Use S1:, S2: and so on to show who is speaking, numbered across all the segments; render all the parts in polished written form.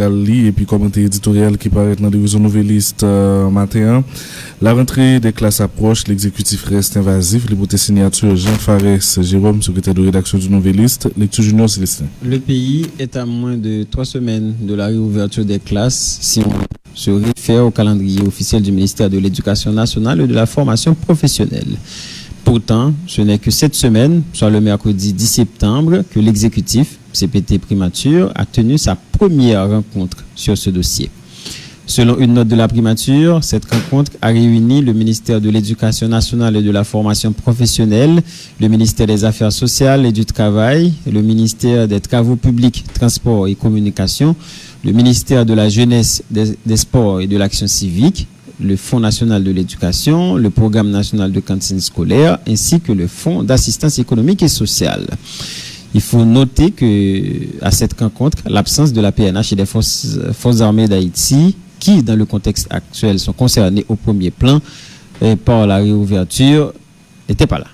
S1: pral li et puis commentaire éditorial qui paraît dans la division Nouvelliste matin. La rentrée des classes approche, l'exécutif reste invasif. L'hypothèse signature Jean Fares Jérôme, secrétaire de rédaction du Nouvelliste. Lecture Junior Célestin.
S2: Le pays est à moins de 3 semaines de la réouverture des classes si on se réfère au calendrier officiel du ministère de l'Éducation nationale et de la formation professionnelle. Pourtant, ce n'est que cette semaine, soit le mercredi 10 septembre, que l'exécutif, CPT Primature, a tenu sa première rencontre sur ce dossier. Selon une note de la primature, cette rencontre a réuni le ministère de l'Éducation nationale et de la formation professionnelle, le ministère des Affaires sociales et du Travail, le ministère des Travaux publics, Transports et Communications, le ministère de la Jeunesse, des Sports et de l'Action civique, le Fonds national de l'éducation, le Programme national de cantine scolaire, ainsi que le Fonds d'assistance économique et sociale. Il faut noter que à cette rencontre, l'absence de la PNH et des forces armées d'Haïti, qui dans le contexte actuel sont concernés au premier plan par la réouverture, n'était pas là.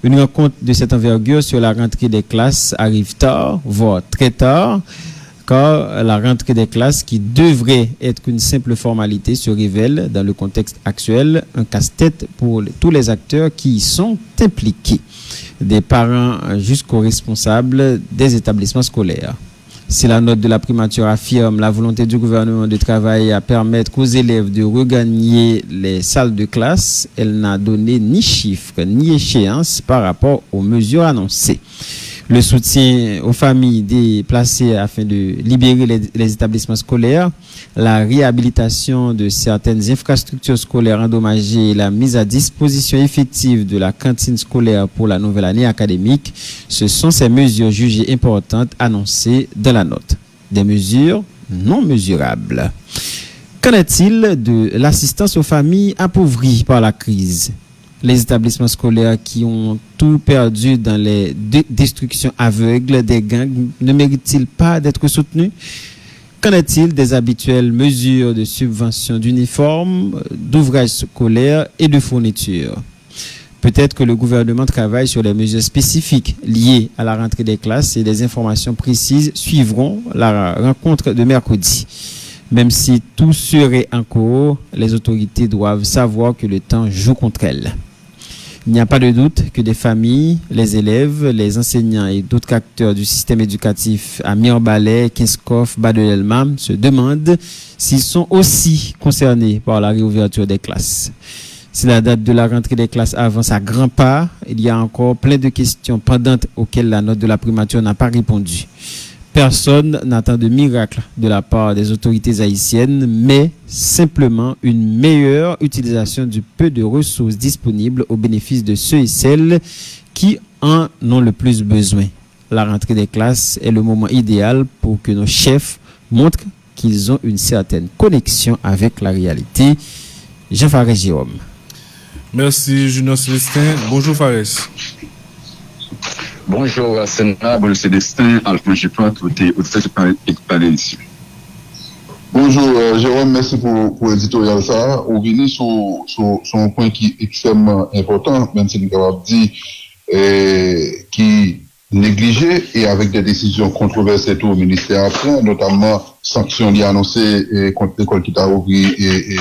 S2: Une rencontre de cette envergure sur la rentrée des classes arrive tard, voire très tard, car la rentrée des classes, qui devrait être une simple formalité, se révèle, dans le contexte actuel, un casse-tête pour tous les acteurs qui y sont impliqués, des parents jusqu'aux responsables des établissements scolaires. Si la note de la primature affirme la volonté du gouvernement de travailler à permettre aux élèves de regagner les salles de classe, elle n'a donné ni chiffres ni échéance par rapport aux mesures annoncées. Le soutien aux familles déplacées afin de libérer les établissements scolaires, la réhabilitation de certaines infrastructures scolaires endommagées et la mise à disposition effective de la cantine scolaire pour la nouvelle année académique, ce sont ces mesures jugées importantes annoncées dans la note. Des mesures non mesurables. Qu'en est-il de l'assistance aux familles appauvries par la crise? Les établissements scolaires qui ont tout perdu dans les destructions aveugles des gangs ne méritent-ils pas d'être soutenus? Qu'en est-il des habituelles mesures de subvention d'uniformes, d'ouvrages scolaires et de fournitures? Peut-être que le gouvernement travaille sur les mesures spécifiques liées à la rentrée des classes et des informations précises suivront la rencontre de mercredi. Même si tout serait en cours, les autorités doivent savoir que le temps joue contre elles. Il n'y a pas de doute que des familles, les élèves, les enseignants et d'autres acteurs du système éducatif à Mirbalais, Kinskov, Bas-de-l'Elmam se demandent s'ils sont aussi concernés par la réouverture des classes. Si la date de la rentrée des classes avance à grands pas, il y a encore plein de questions pendantes auxquelles la note de la primature n'a pas répondu. Personne n'attend de miracle de la part des autorités haïtiennes, mais simplement une meilleure utilisation du peu de ressources disponibles au bénéfice de ceux et celles qui en ont le plus besoin. La rentrée des classes est le moment idéal pour que nos chefs montrent qu'ils ont une certaine connexion avec la réalité. Jean Fares Jérôme.
S3: Merci Junior Célestin. Bonjour Fares.
S4: Bonjour Sénat, Célestin, Alphonse Gipot, qui parle ici.
S5: Bonjour Jérôme, merci pour l'éditorial ça. On vient sur un point qui est extrêmement important, même si nous avons dit qui négligé et avec des décisions controversées tout au ministère après, notamment sanctions liées annoncées contre l'école qui t'a ouvert et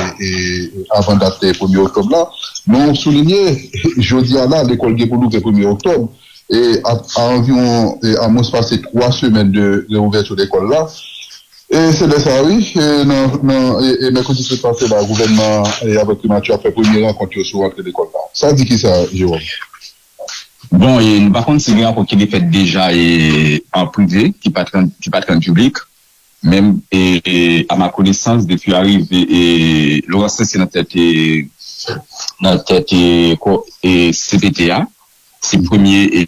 S5: avant date 1er octobre là. Mais on soulignait, jeudi à là, l'école qui est pour nous le 1er octobre. Et à environ, à moins passé 3 semaines de l'ouverture de l'école là. Et c'est de ça, oui. Et mercredi c'est passé, le gouvernement, et avec primature, après première rencontre sur l'entrée de l'école là. Ça dit qui ça, Jérôme?
S4: Bon, et par contre, c'est une rencontre qui est faite déjà en privé, qui pas en public. Même, et à ma connaissance, depuis arrivé, et Laurent c'est dans tête et CPTA, c'est le premier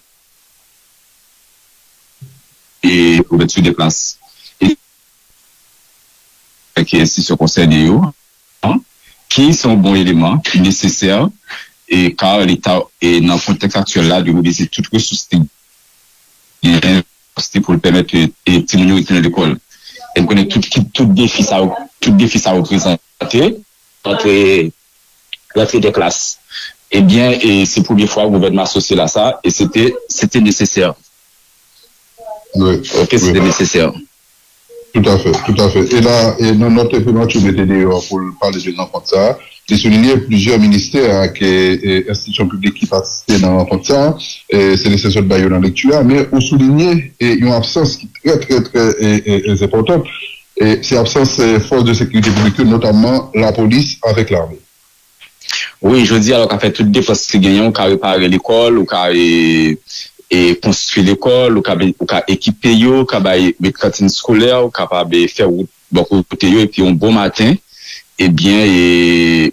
S4: et ouverture des classes et qui est institution concernée qui sont bons éléments nécessaires et car l'État est dans le contexte actuel là de mobiliser toutes les ressources pour le permettre et diminuer l'école. Et on connaît tout défi ça représenter entre l'entrée des classes. Eh bien, et c'est la première fois que le gouvernement associé à ça, et c'était nécessaire.
S5: Oui.
S4: Ok, c'était nécessaire.
S5: Tout à fait, tout à fait. Et là, dans notre primature d'ailleurs pour parler de rencontre ça, j'ai souligné plusieurs ministères et institutions publiques qui participaient dans la rencontre ça, c'est les sessions de Bayo dans la lecture, mais on souligné une absence qui est très importante, et c'est l'absence des forces de sécurité publique, notamment la police avec l'armée.
S4: Oui, je dis alors qu'en fait, toutes les forces qui gagnent, on peut réparer l'école, ou et construire l'école, ou équiper yo, mettre cantine scolaire, ou capable faire beaucoup côté yo, et puis un bon matin, eh bien,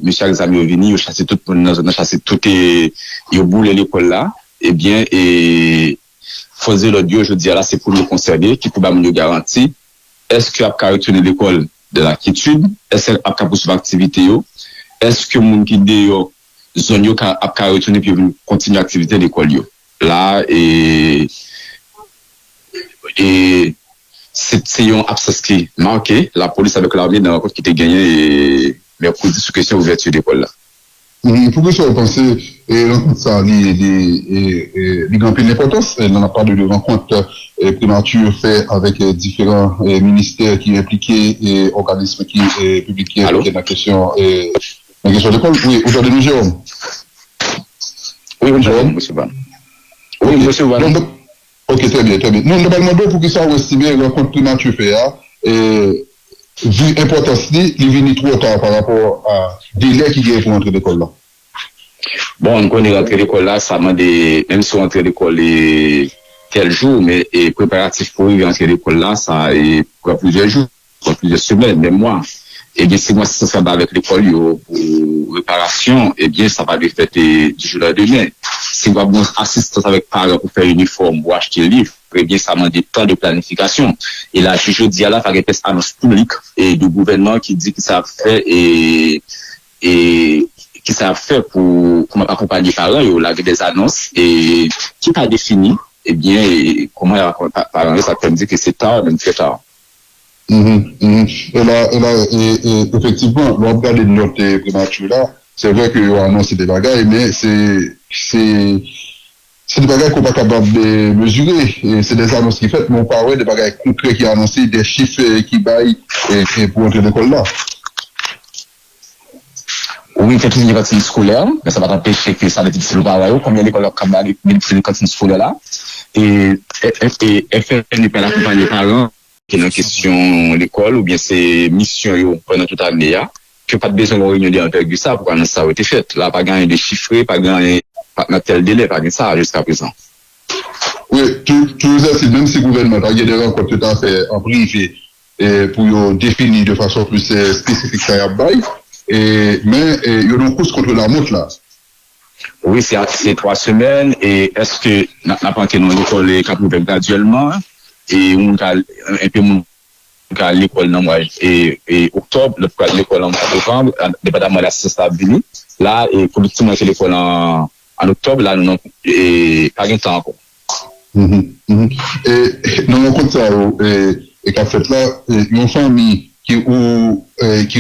S4: monsieur Alexandre venu, il chassé tout le monde, chassé tout et il boule l'école là, eh bien, et faisait l'audio, je dis là, c'est pour nous conserver, qui peut nous garantir, est-ce qu'il y a qu'à retourner l'école de la quiétude, est-ce qu'il y a qu'à poursuivre l'activité yo, est-ce que mon qui dit zone yo qu'à retourner puis continuer l'activité de l'école yo. Là, et c'est une absence qui marqué la police avec l'armée dans la rencontre qui était gagnée mercredi sur question ouverture d'école là.
S5: Pour que vous pensez, rencontre ça, les grands l'importance, on a parlé de rencontre primature fait avec différents ministères qui impliqués et organismes qui publient dans la question d'école. Oui, aujourd'hui nous Jérôme.
S4: Oui, Jérôme, monsieur Van. Oui, monsieur Van.
S5: Ok, très bien, très bien. Nous, nous demandons pour que ça estime la rencontre primature fait, vu l'importance, il vient trop tard par rapport à délai qui est pour entrer l'école là.
S4: Bon, on connaît l'entrée d'école là, ça m'a dit, même si l'entrée d'école est tel jour, mais préparatif pour y entrer l'école là, ça est pour plusieurs jours, pour plusieurs semaines, même mois. Et bien, si moi, ça se fait avec l'école pour réparation, eh bien, ça va être fait du jour au lendemain. Si moi, bon assistance avec parents pour faire uniforme ou acheter livre, eh bien, ça m'a dit temps de planification. Et là, je dis à la, il y a des annonces publiques et du gouvernement qui dit que ça fait et qui ça fait pour accompagner les parents, il y a des annonces et qui a défini, eh bien, comment parents, ça peut me dire que c'est tard, même très tard.
S5: Et là, effectivement, on regarde notre primature là, c'est vrai qu'il y a annoncé des bagages, mais c'est des bagages qu'on n'est pas capable de mesurer. Et c'est des annonces qui faites, mais on parle des bagages concrets qui annoncent, des chiffres qui baillent pour entrer l'école là.
S4: Oui, il fait une cantine scolaire, mais ça va t'empêcher que ça va être difficile au travail. Combien d'écoles ont une cantine scolaire là? Et FN n'est pas accompagner les parents qui est en question l'école, ou bien c'est mission pendant toute l'année, que pas de besoin de réunion d'envergure ça, pour que ça a été fait. Là, pas gagner de chiffres, pas gagner dans tel délai, pas gagner ça jusqu'à présent.
S5: Oui, toujours même si le gouvernement a des rencontres tout à fait en privé pour définir de façon plus spécifique ça y a bail. Mais il y a une course contre la montre là.
S4: Oui, c'est 3 semaines. Et est-ce que n'a pas été dans l'école capable graduellement et on a un peu à l'école dans mois et octobre, l'école en novembre, département de l'assistance venu. Là, et pour l'ultime l'école en octobre, là, nous n'avons pas de temps encore.
S5: Et dans le compte ça, et qu'en fait là, une famille qui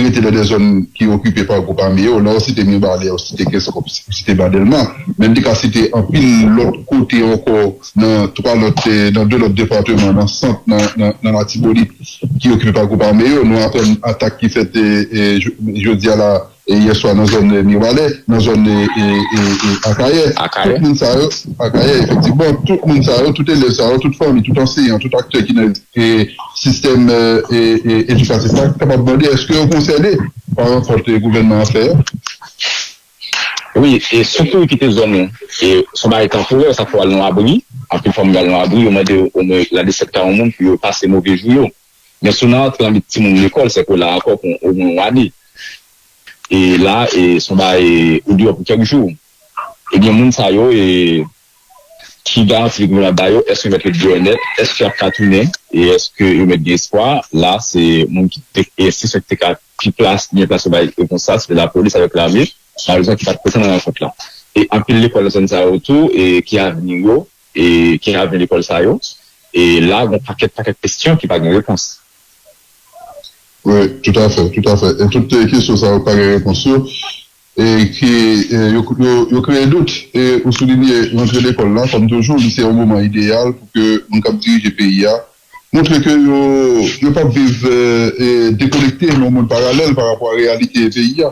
S5: était dans des zones qui occupées par le groupe armé, là aussi c'était mieux barré, aussi c'était Badelma, même des cas c'était en pile l'autre côté encore, dans deux autres départements, dans le centre, dans la Tibonite, qui occupait par le groupe armé, nous avons une attaque qui fait, je dis à la, hier soir dans la zone Mirolet, dans la zone Akaye. Tout le monde sait, Akaye, effectivement, tout le monde sait, tout élève sait, toute famille, tout enseignant, tout acteur qui est système éducatif, capable de demander est-ce que vous concernez par rapport au gouvernement à faire?
S4: Oui, et surtout qui était zone, et son baril temporaire, ça faut aller dans l'abri, en plus, forme d'aller dans l'abri, on m'a dit, la 17 ans au monde, puis passer mauvais jours. Mais souvent, dans les petits monde de l'école, c'est que là, encore, on m'a dit. Et là, son baril est dur pour quelques jours. Et bien, moun sa yo, et qui garantit le gouvernement d'ailleurs, est-ce qu'il va être du honnête, est-ce qu'il y a qu'à tourner, et est-ce qu'il met de l'espoir? Là, c'est mon qui et si c'est qui place, bien place au bail comme ça, c'est la police avec l'armée, la raison qui va être présente dans la rencontre là. Et en plus, l'école de zone ça autour, et qui a venu yo, et qui a venu l'école ça yo, et là, on a paquet de questions qui va avoir une réponse.
S5: Oui, tout à fait. Et toutes les questions, ça va pas de réponse. Et qui crée doute. Et vous soulignez l'entrée de l'école là, comme toujours, c'est un moment idéal pour que on puisse diriger le pays montrer que ne pas vivre déconnecté dans le monde parallèle par rapport à la réalité du pays.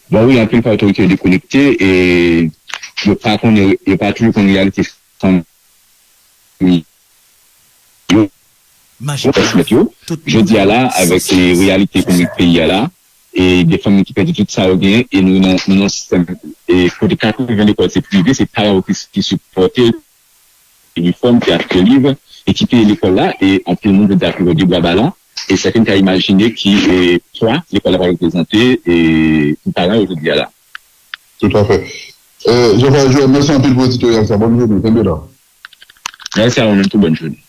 S4: Bon, oui, un peu par autorité déconnectée et il n'y a pas toujours une réalité sans oui. Je dis à là, avec les réalités qu'on pays là, et des familles qui perdent tout ça bien, et nous, dans un système, et côté 80 l'école, c'est privé, c'est parents qui supportent l'uniforme, qui a fait le livre, et qui paye l'école là, et en plus, le monde d'arriver du bois ballon, et certains qui a imaginé qui est toi, l'école va représenter, et tout parents aujourd'hui là.
S5: Tout à fait. Je merci un peu pour l'éditorial, ça bonne journée, c'est bien là.
S4: Merci à vous, tout bonne journée.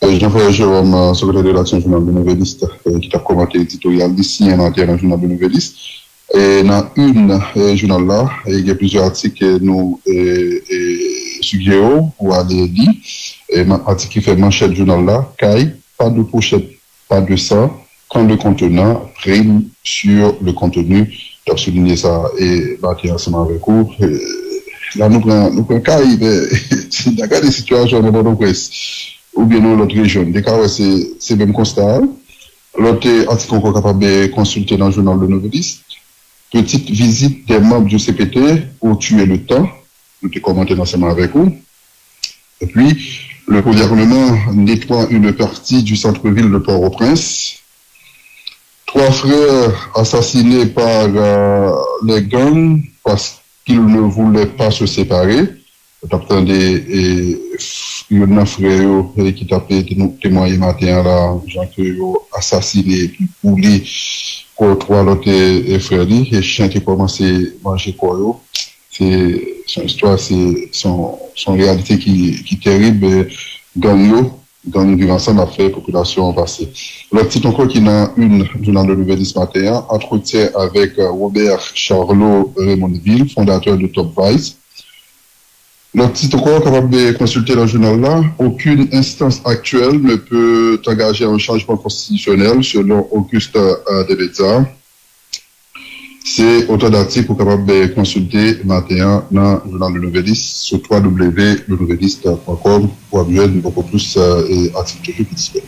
S5: Jean-François Jérôme, secrétaire de l'Action journal de Nouvelliste, qui a commenté l'éditorial d'ici un matin dans le journal de Nouvelliste. Et dans une journal là, il y a plusieurs articles que nous suggérons ou aller lire. Article qui fait manchette journal là, caille, pas de pochette, pas de sang, quand le contenant prime sur le contenu. Je souligné ça et bâti ensemble avec vous. Là, nous prenons caille, c'est d'accord des situations de notre presse. Ou bien dans l'autre région. Des cas, c'est le même constat. L'autre article qu'on est capable de consulter dans le journal de Nouvelliste. Petite visite des membres du CPT pour tuer le temps. Nous te commenté ensemble avec vous. Et puis, le gouvernement nettoie une partie du centre-ville de Port-au-Prince. 3 frères assassinés par les gangs parce qu'ils ne voulaient pas se séparer. Attendez, il y a un frère qui t'a fait témoigner matin là, gens qui ont assassiné, puis boulé pour 3 autres frères, et chien qui commencé à manger quoi. C'est son histoire, c'est son réalité qui est terrible. Dans une ensemble a fait population passée. Le petit encore qui n'a une journal de Nouvelliste matin, entretien avec Robert Charlot Raymondville, fondateur de Top Vice. Le titre encore capable de consulter dans le journal là, aucune instance actuelle ne peut engager un changement constitutionnel selon Auguste Debeza. C'est autant d'articles pour capable de consulter matin dans le journal de Nouvelliste sur www.lenouvelliste.com pour avoir beaucoup plus d'articles disponibles.